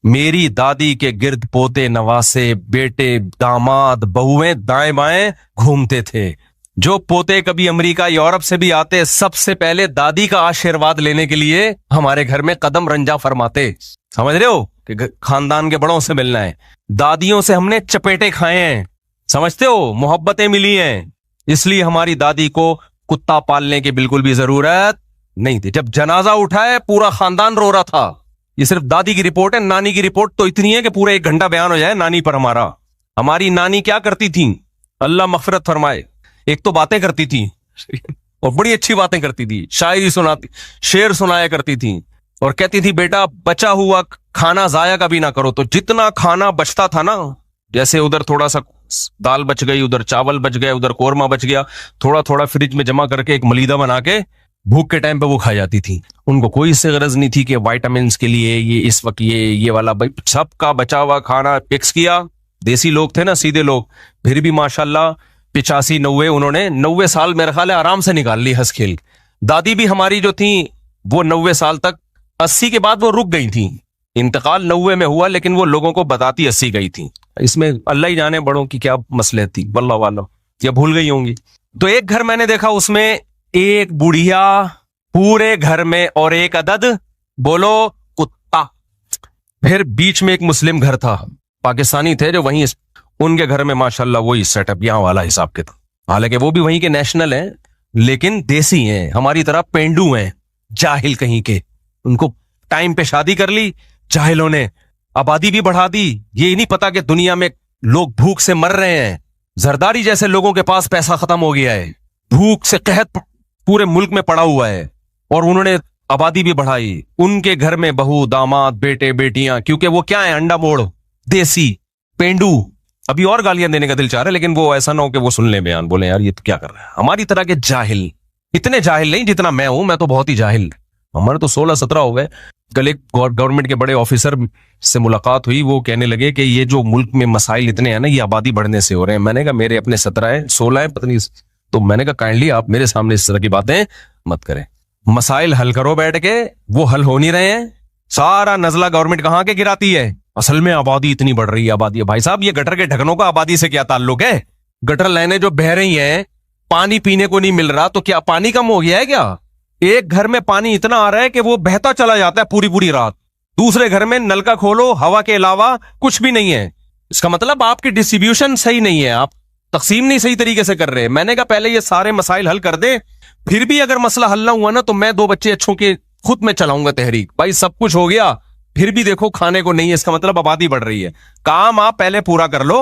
मेरी दादी के गिर्द पोते नवासे, बेटे, दामाद, बहुएं दाएं बाएं घूमते थे। जो पोते कभी अमेरिका यूरोप से भी आते, सबसे पहले दादी का आशीर्वाद लेने के लिए हमारे घर में कदम रंजा फरमाते। समझ रहे हो कि खानदान के बड़ों से मिलना है। दादियों से हमने चपेटे खाए हैं, समझते हो, मोहब्बतें मिली हैं। इसलिए हमारी दादी को कुत्ता पालने की बिल्कुल भी जरूरत नहीं थी। जब जनाजा उठा है पूरा खानदान रो रहा था। ये सिर्फ दादी की रिपोर्ट है, नानी की रिपोर्ट तो इतनी है कि पूरा 1 घंटा बयान हो जाए नानी पर हमारा। हमारी नानी क्या करती थी, अल्लाह मगफिरत फरमाए, एक तो बातें करती थी और बड़ी अच्छी बातें करती थी, शायरी सुनाती, शेर सुनाया करती थी और कहती थी बेटा बचा हुआ खाना जाया कभी ना करो। तो जितना खाना बचता था ना, जैसे उधर थोड़ा सा दाल बच गई, उधर चावल बच गए, उधर कोरमा बच गया, थोड़ा थोड़ा फ्रिज में जमा करके एक मलीदा बना के भूख के टाइम पे वो खा जाती थी। उनको कोई इससे गरज नहीं थी कि विटामिन्स के लिए ये इस वक्त ये वाला, भाई सबका बचा हुआ खाना फिक्स किया। देसी लोग थे ना, सीधे लोग, फिर भी माशाल्लाह 85-90 उन्होंने 90 साल मेरे ख्याल है आराम से निकाल ली हंस खेल। दादी भी हमारी जो थी वो 90 साल तक, 80 के बाद वो रुक गई थी। इंतकाल 90 में हुआ, लेकिन वो लोगों को बताती 80 गई थी। इसमें अल्लाह ही जाने बड़ों की क्या मसले थी, वल्लाह वाला, या भूल गई होंगी। तो एक घर मैंने देखा, उसमें एक बुढ़िया पूरे घर में और एक अदद बोलो कुत्ता। फिर बीच में एक मुस्लिम घर था, पाकिस्तानी थे जो वहीं, उनके घर में माशाल्लाह वही सेटअप यहाँ वाला हिसाब के था। हालांकि वो भी वहीं के नेशनल हैं, लेकिन देसी हैं, हमारी तरह पेंडू हैं, जाहिल कहीं के। उनको टाइम पे शादी कर ली जाहिलों ने, आबादी भी बढ़ा दी। ये नहीं पता कि दुनिया में लोग भूख से मर रहे हैं। जरदारी जैसे लोगों के पास पैसा खत्म हो गया है, भूख से कहत पूरे मुल्क में पड़ा हुआ है, और उन्होंने आबादी भी बढ़ाई। उनके घर में बहू, दामाद, बेटे, बेटियां, क्योंकि वो क्या है, अंडा मोड़, देसी, पेंडू। अभी और गालियां देने का दिल चाह रहा है, लेकिन वो ऐसा ना हो कि वो सुन ले बयान, बोले यार ये तो क्या कर रहा है। हमारी तरह के जाहिल, इतने जाहिल नहीं जितना मैं हूं, मैं तो बहुत ही जाहिल। हमारे तो 16-17 हो गए। कल एक गवर्नमेंट के बड़े ऑफिसर से मुलाकात हुई, वो कहने लगे कि ये जो मुल्क में मसाइल इतने हैं ना, ये आबादी बढ़ने से हो रहे हैं। मैंने कहा मेरे अपने 17 है, 16 है, पता नहीं। तो मैंने कहा काइंडली आप मेरे सामने इस तरह की बातें मत करें, मसाइल हल करो बैठ के। वो हल हो नहीं रहे हैं, सारा नजला गवर्नमेंट कहां के गिराती है? असल में आबादी इतनी बढ़ रही है, आबादी है। भाई साहब, ये गटर के ढक्कनों का आबादी से क्या ताल्लुक है? गटर लाइनें जो बह रही हैं, पानी पीने को नहीं मिल रहा, तो क्या पानी कम हो गया है क्या? एक घर में पानी इतना आ रहा है कि वो बहता चला जाता है पूरी पूरी रात। दूसरे घर में नलका खोलो, हवा के अलावा कुछ भी नहीं है। इसका मतलब आपकी डिस्ट्रीब्यूशन सही नहीं है, आप तकसीम नहीं सही तरीके से कर रहे। मैंने कहा पहले ये सारे मसाइल हल कर दे, फिर भी अगर मसला हल ना हुआ ना तो मैं 2 बच्चे अच्छों के खुद में चलाऊंगा तहरीक। भाई सब कुछ हो गया, फिर भी देखो खाने को नहीं है, इसका मतलब आबादी बढ़ रही है। काम आप पहले पूरा कर लो।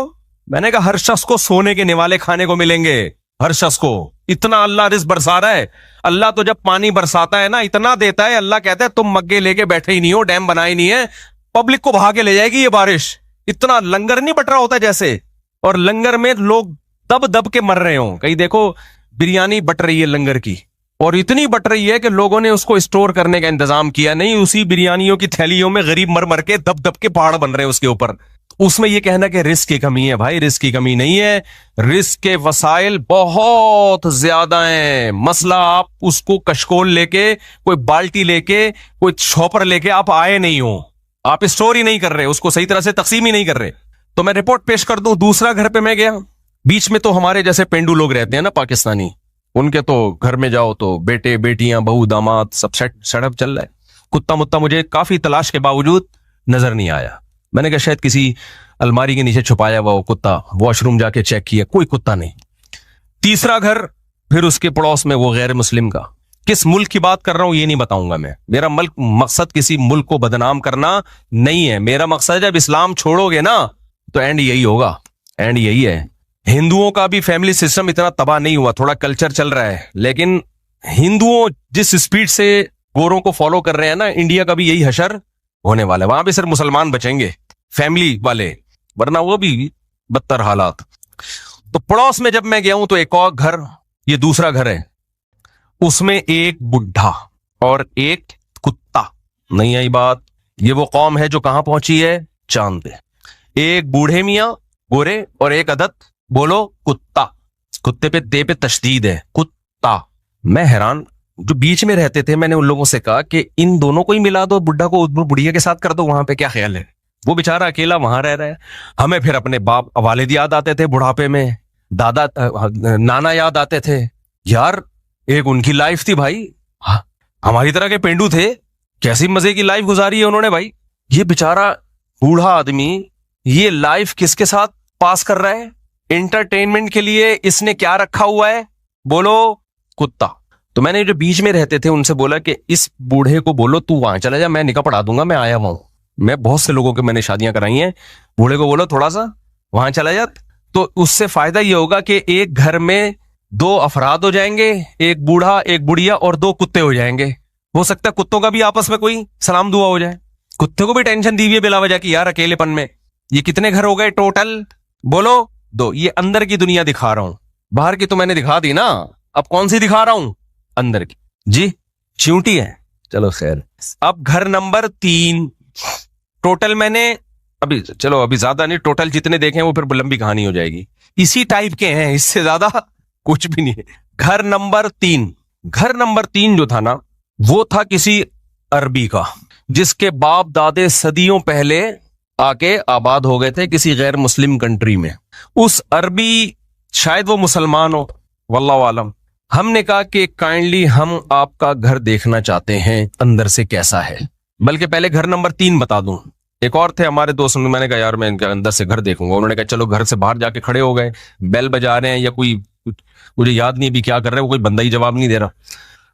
मैंने कहा हर शख्स को सोने के निवाले खाने को मिलेंगे, हर शख्स को। इतना अल्लाह रिज़्क बरसा रहा है। अल्लाह तो जब पानी बरसाता है ना, इतना देता है, अल्लाह कहता है तुम मग्गे लेके बैठे ही नहीं हो, डैम बनाए नहीं है, पब्लिक को बहा के ले जाएगी ये बारिश। इतना लंगर नहीं बट रहा होता जैसे, और लंगर में लोग दब दब के मर रहे हो। कहीं देखो बिरयानी बट रही है लंगर की, और इतनी बट रही है कि लोगों ने उसको स्टोर करने का इंतजाम किया नहीं। उसी बिरयानियों की थैलियों में गरीब मर मर के दब दब के पहाड़ बन रहे हैं उसके ऊपर। उसमें यह कहना कि रिस्क की कमी है, भाई रिस्क की कमी नहीं है, रिस्क के वसाइल बहुत ज्यादा हैं। मसला आप उसको कशकोल लेके, कोई बाल्टी लेके, कोई शॉपर लेके आप आए नहीं हो, आप स्टोर ही नहीं कर रहे, उसको सही तरह से तकसीम ही नहीं कर रहे। तो मैं रिपोर्ट पेश कर दूं, दूसरा घर पे मैं गया, बीच में तो हमारे जैसे पेंडू लोग रहते हैं ना पाकिस्तानी, उनके तो घर में जाओ तो बेटे बेटियां बहू दामाद सब सेटअप चल रहा है। कुत्ता मुत्ता मुझे काफी तलाश के बावजूद नजर नहीं आया। मैंने कहा शायद किसी अलमारी के नीचे छुपाया हुआ वो कुत्ता, वॉशरूम जाके चेक किया, कोई कुत्ता नहीं। तीसरा घर, फिर उसके पड़ोस में वो गैर मुस्लिम का। किस मुल्क की बात कर रहा हूं ये नहीं बताऊंगा मैं, मेरा मकसद किसी मुल्क को बदनाम करना नहीं है। मेरा मकसद जब इस्लाम छोड़ोगे ना तो एंड यही होगा, एंड यही है। हिंदुओं का भी फैमिली सिस्टम इतना तबाह नहीं हुआ, थोड़ा कल्चर चल रहा है, लेकिन हिंदुओं जिस स्पीड से गोरों को फॉलो कर रहे हैं ना, इंडिया का भी यही हशर होने वाला है। वहां भी सिर्फ मुसलमान बचेंगे फैमिली वाले, वरना वो भी बदतर हालात। तो पड़ोस में जब मैं गया हूं तो एक और घर, ये दूसरा घर है, उसमें एक बुढ़ा और एक कुत्ता। नहीं आई बात, ये वो कौम है जो कहां पहुंची है, चांद पे। एक बूढ़े मियां गोरे और एक अदद बोलो कुत्ता, कुत्ते पे दे पे तशदीद है, कुत्ता। मैं हैरान, जो बीच में रहते थे, मैंने उन लोगों से कहा कि इन दोनों को ही मिला दो, बुढ़ा को बुढ़िया के साथ कर दो, वहां पे क्या ख्याल है? वो बेचारा अकेला वहां रह रहा है। हमें फिर अपने बाप वालिद याद आते थे बुढ़ापे में, दादा नाना याद आते थे यार, एक उनकी लाइफ थी भाई, हमारी तरह के पेंडू थे, कैसी मजे की लाइफ गुजारी है उन्होंने भाई। ये बेचारा बूढ़ा आदमी ये लाइफ किसके साथ पास कर रहा है? एंटरटेनमेंट के लिए इसने क्या रखा हुआ है, बोलो कुत्ता। तो मैंने जो बीच में रहते थे उनसे बोला कि इस बूढ़े को बोलो तू वहां चला जा, मैं निकाह पढ़ा दूंगा, मैं आया हुआ हूं। मैं बहुत से लोगों के मैंने शादियां कराई हैं, बूढ़े को बोलो थोड़ा सा वहां चला जा, तो उससे फायदा ये होगा कि एक घर में 2 अफराद हो जाएंगे, एक बूढ़ा एक बुढ़िया और 2 कुत्ते हो जाएंगे। हो सकता है कुत्तों का भी आपस में कोई सलाम दुआ हो जाए। कुत्ते को भी टेंशन दी हुई है बिला वजह की यार, अकेलेपन में। ये कितने घर हो गए टोटल, बोलो 2। ये अंदर की दुनिया दिखा रहा हूं, बाहर की तो मैंने दिखा दी ना, अब कौन सी दिखा रहा हूं, अंदर की। जी च्यूंटी है, चलो खैर। अब घर नंबर 3, टोटल मैंने अभी, चलो अभी ज्यादा नहीं, टोटल जितने देखे वो फिर लंबी कहानी हो जाएगी, इसी टाइप के हैं, इससे ज्यादा कुछ भी नहीं है। घर नंबर 3, घर नंबर 3 जो था ना, वो था किसी अरबी का, जिसके बाप दादे सदियों पहले आके आबाद हो गए थे किसी गैर मुस्लिम कंट्री में। उस अरबी, शायद वो मुसलमान हो, वल्लाहु आलम। हमने कहा कि काइंडली हम आपका घर देखना चाहते हैं, अंदर से कैसा है। बल्कि पहले घर नंबर 3 बता दूं, एक और थे हमारे दोस्त, मैंने कहा यार मैं इनके अंदर से घर देखूंगा। उन्होंने कहा चलो, घर से बाहर जाके खड़े हो गए, बेल बजा रहे हैं या कोई, मुझे याद नहीं अभी क्या कर रहे हैं, वो कोई बंदा ही जवाब नहीं दे रहा।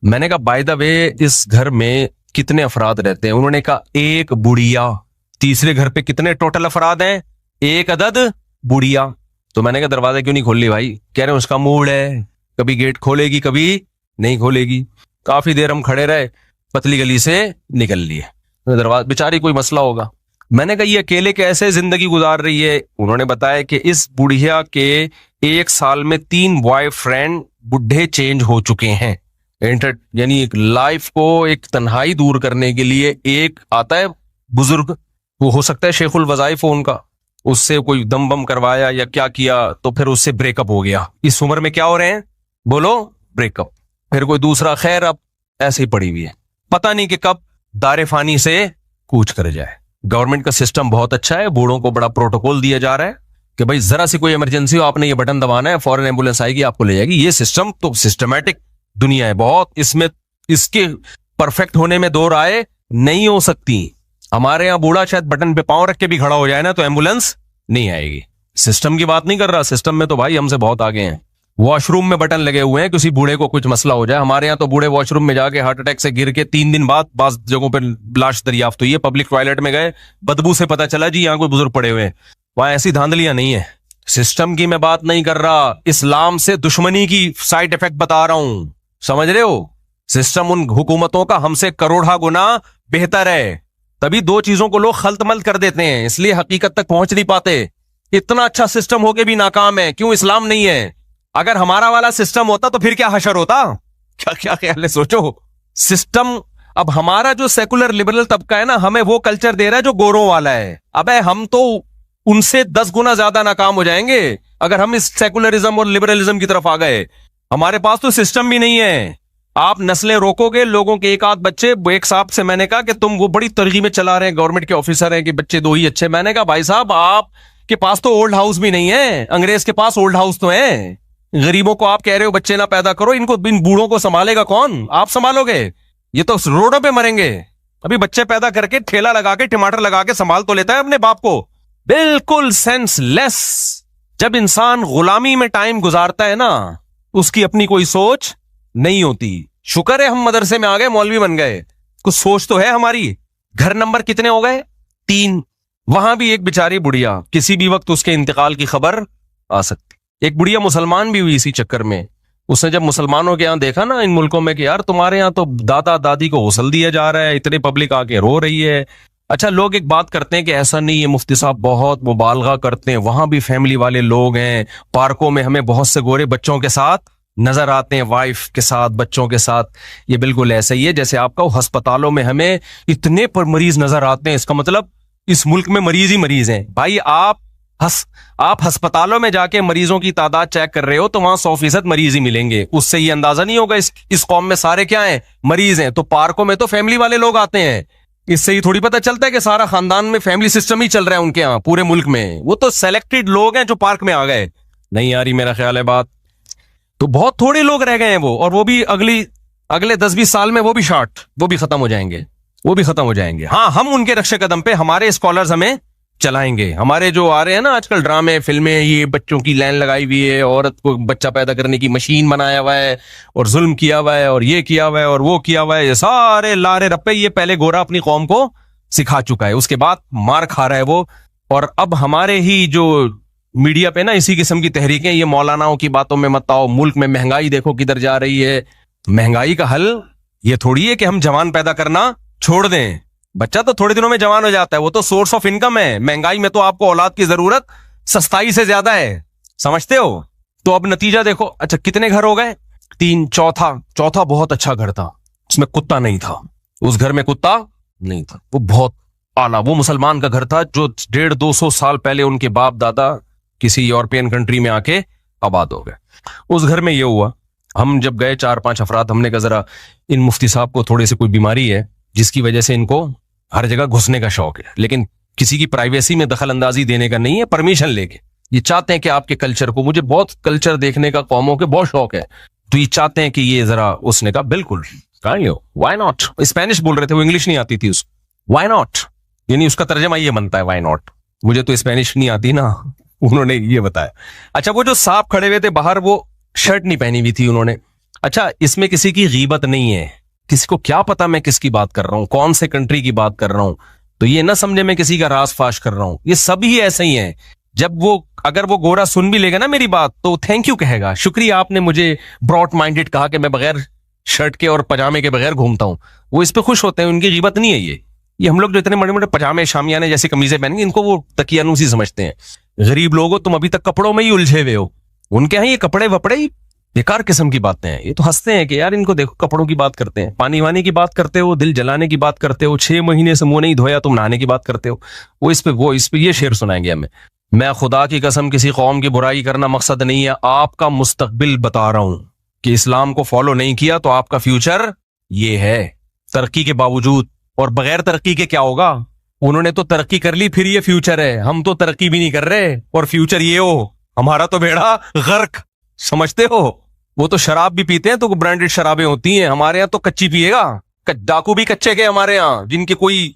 मैंने कहा बाय द वे इस घर में कितने अफराद रहते हैं? उन्होंने कहा एक बुढ़िया। तीसरे घर पे कितने टोटल अफराद हैं? एक अदद बुढ़िया। तो मैंने कहा दरवाजा क्यों नहीं खोल ली भाई? कह रहे हैं उसका मूड है, कभी गेट खोलेगी कभी नहीं खोलेगी। काफी देर हम खड़े रहे, पतली गली से निकल लिए। दरवाजा, बेचारी कोई मसला होगा। मैंने कहा ये अकेले कैसे जिंदगी गुजार रही है? उन्होंने बताया कि इस बुढ़िया के 1 साल में 3 बॉयफ्रेंड बुढ़े चेंज हो चुके हैं। यानी एक लाइफ को, एक तन्हाई दूर करने के लिए एक आता है बुजुर्ग, वो हो सकता है शेखुल वज़ाइफ हो उनका, उससे कोई दम बम करवाया या क्या किया, तो फिर उससे ब्रेकअप हो गया। इस उम्र में क्या हो रहे हैं, बोलो ब्रेकअप। फिर कोई दूसरा, खैर अब ऐसे ही पड़ी हुई है, पता नहीं कि कब दारे फानी से कूच कर जाए। गवर्नमेंट का सिस्टम बहुत अच्छा है, बूढ़ों को बड़ा प्रोटोकॉल दिया जा रहा है कि भाई जरा सी कोई इमरजेंसी हो, आपने ये बटन दबाना है, फौरन एम्बुलेंस आएगी, आपको ले जाएगी। ये सिस्टम तो सिस्टमैटिक दुनिया है बहुत, इसमें इसके परफेक्ट होने में दो राय नहीं हो सकती। हमारे यहाँ बूढ़ा शायद बटन पे पांव रख के भी खड़ा हो जाए ना तो एम्बुलेंस नहीं आएगी। सिस्टम की बात नहीं कर रहा, सिस्टम में तो भाई हमसे बहुत आगे हैं। वॉशरूम में बटन लगे हुए हैं, किसी बूढ़े को कुछ मसला हो जाए, हमारे यहाँ तो बूढ़े वॉशरूम में जाके हार्ट अटैक से गिर के 3 दिन बाद बास जगहों पर लाश दरियाफ्त हुई है। पब्लिक टॉयलेट में गए, बदबू से पता चला जी यहाँ कोई बुजुर्ग पड़े हुए हैं। वहां ऐसी धांधलियां नहीं है। सिस्टम की मैं बात नहीं कर रहा, इस्लाम से दुश्मनी की साइड इफेक्ट बता रहा हूं, समझ रहे हो। सिस्टम उन हुकूमतों का हमसे करोड़ा गुना बेहतर है, तभी दो चीजों को लोग खल्त-मल्त कर देते हैं, इसलिए हकीकत तक पहुंच नहीं पाते। इतना अच्छा सिस्टम होके भी नाकाम है, क्यों? इस्लाम नहीं है। अगर हमारा वाला सिस्टम होता तो फिर क्या हशर होता? क्या क्या ख्याल है, सोचो। सिस्टम अब हमारा जो सेकुलर लिबरल तबका है ना, हमें वो कल्चर दे रहा है जो गोरों वाला है। अबे हम तो उनसे 10 गुना ज्यादा नाकाम हो जाएंगे अगर हम इस सेकुलरिज्म और लिबरलिज्म की तरफ आ गए। हमारे पास तो सिस्टम भी नहीं है। आप नस्लें रोकोगे, लोगों के एक आध बच्चे, एक साहब से मैंने कहा कि तुम वो बड़ी तरगी में चला रहे हैं, गवर्नमेंट के ऑफिसर हैं कि बच्चे 2 ही अच्छे। मैंने कहा भाई साहब आपके पास तो ओल्ड हाउस भी नहीं है, अंग्रेज के पास ओल्ड हाउस तो है। गरीबों को आप कह रहे हो बच्चे ना पैदा करो, इनको इन बूढ़ों को संभालेगा कौन? आप संभालोगे? ये तो रोडों पे मरेंगे। अभी बच्चे पैदा करके ठेला लगा के टमाटर लगा के संभाल तो लेता है अपने बाप को। बिल्कुल सेंसलेस। जब इंसान गुलामी में टाइम गुजारता है ना, उसकी अपनी कोई सोच नहीं होती। शुक्र है हम मदरसे में आ गए, मौलवी बन गए, कुछ सोच तो है हमारी। घर नंबर कितने हो गए? 3। वहां भी एक बेचारी बुढ़िया, किसी भी वक्त उसके इंतकाल की खबर आ सकती। एक बुढ़िया मुसलमान भी हुई इसी चक्कर में। उसने जब मुसलमानों के यहाँ देखा ना इन मुल्कों में कि यार तुम्हारे यहाँ तो दादा दादी को गुस्ल दिया जा रहा है, इतने पब्लिक आके रो रही है। अच्छा, लोग एक बात करते हैं कि ऐसा नहीं है, मुफ्ती साहब बहुत मुबालगा करते हैं, वहां भी फैमिली वाले लोग हैं। पार्कों में हमें बहुत से गोरे बच्चों के साथ नजर आते हैं, वाइफ के साथ, बच्चों के साथ। ये बिल्कुल ऐसा ही है जैसे आपका अस्पतालों में हमें इतने पर मरीज नजर आते हैं, इसका मतलब इस मुल्क में मरीज ही मरीज हैं। भाई आप अस्पतालों में जाके मरीजों की तादाद चेक कर रहे हो तो वहां 100% मरीज ही मिलेंगे। उससे ये अंदाजा नहीं होगा इस कौम में सारे क्या हैं? मरीज हैं। तो पार्कों में तो फैमिली वाले लोग आते हैं, इससे ही थोड़ी पता चलता है कि सारा खानदान में फैमिली सिस्टम ही चल रहा है उनके यहाँ पूरे मुल्क में। वो तो सेलेक्टेड लोग हैं जो पार्क में आ गए। नहीं आ रही मेरा ख्याल है बात? तो बहुत थोड़े लोग रह गए हैं वो, और वो भी अगले 10-20 साल में वो भी वो भी खत्म हो जाएंगे, वो भी खत्म हो जाएंगे। हाँ, हम उनके रक्षे कदम पे हमारे स्कॉलर्स हमें चलाएंगे। हमारे जो आ रहे हैं ना आजकल ड्रामे फिल्में, ये बच्चों की लाइन लगाई हुई है, औरत को बच्चा पैदा करने की मशीन बनाया हुआ है और जुल्म किया हुआ है और ये किया हुआ है और वो किया हुआ है, ये सारे लारे रप्पे ये पहले गोरा अपनी कौम को सिखा चुका है, उसके बाद मार खा रहा है वो। और अब हमारे ही जो मीडिया पे ना इसी किस्म की तहरीकें, ये मौलानाओं की बातों में मत आओ, मुल्क में महंगाई देखो किधर जा रही है। महंगाई का हल ये थोड़ी है कि हम जवान पैदा करना छोड़ दें। बच्चा तो थोड़े दिनों में जवान हो जाता है, वो तो सोर्स ऑफ इनकम है। महंगाई में तो आपको औलाद की जरूरत सस्ताई से ज्यादा है, समझते हो? तो अब नतीजा देखो। अच्छा, कितने घर हो गए? 3। चौथा बहुत अच्छा घर था, उसमें कुत्ता नहीं था। उस घर में कुत्ता नहीं था, वो बहुत आला, वो मुसलमान का घर था जो 150-200 साल पहले उनके बाप दादा किसी यूरोपियन कंट्री में आके आबाद हो गए। उस घर में ये हुआ, हम जब गए 4-5 अफराद, हमने कहा जरा इन मुफ्ती साहब को थोड़ी सी कोई बीमारी है जिसकी वजह से इनको हर जगह घुसने का शौक है, लेकिन किसी की प्राइवेसी में दखल अंदाजी देने का नहीं है, परमिशन लेके। ये चाहते हैं कि आपके कल्चर को, मुझे बहुत कल्चर देखने का, कौमों के बहुत शौक है, तो ये चाहते हैं कि ये जरा, उसने कहा बिल्कुल, व्हाई नॉट। स्पेनिश बोल रहे थे वो, इंग्लिश नहीं आती थी उसको। व्हाई नॉट यानी उसका तर्जमा ये बनता है व्हाई नॉट। मुझे तो स्पेनिश नहीं आती ना, उन्होंने ये बताया। अच्छा, वो जो साहब खड़े हुए थे बाहर, वो शर्ट नहीं पहनी हुई थी उन्होंने। अच्छा, इसमें किसी की गीबत नहीं है, किसी को क्या पता मैं किसकी बात कर रहा हूं, कौन से कंट्री की बात कर रहा हूं, तो ये ना समझे मैं किसी का राज फाश कर रहा हूं। ये सब ही ऐसे ही हैं। जब वो, अगर वो गोरा सुन भी लेगा ना मेरी बात, तो थैंक यू कहेगा, शुक्रिया आपने मुझे ब्रॉड माइंडेड कहा कि मैं बगैर शर्ट के और पजामे के बगैर घूमता हूं। वो इस पे खुश होते हैं, उनकी गीबत नहीं है ये हम लोग जो इतने बड़े बड़े पजामे शामियाने जैसी कमीजें पहनेंगे, इनको वो तकियानूसी समझते हैं। गरीब लोगों, तुम अभी तक कपड़ों में ही उलझे हुए हो। उनके यहाँ ये कपड़े वपड़े ही बेकार किस्म की बातें हैं। ये तो हंसते हैं कि यार इनको देखो, कपड़ों की बात करते हैं, पानी वानी की बात करते हो, दिल जलाने की बात करते हो, 6 महीने से मुंह नहीं धोया तुम नहाने की बात करते हो। वो इस पे ये शेर सुनाएंगे हमें। मैं खुदा की कसम किसी कौम की बुराई करना मकसद नहीं है, आपका मुस्तकबिल बता रहा हूं कि इस्लाम को फॉलो नहीं किया तो आपका फ्यूचर ये है। तरक्की के बावजूद और बगैर तरक्की के क्या होगा? उन्होंने तो तरक्की कर ली, फिर ये फ्यूचर है। हम तो तरक्की भी नहीं कर रहे और फ्यूचर ये हो, हमारा तो बेड़ा गर्क। समझते हो? वो तो शराब भी पीते हैं तो ब्रांडेड शराबें होती हैं, हमारे यहाँ तो कच्ची पिएगा। डाकू भी कच्चे के हमारे यहाँ, जिनके कोई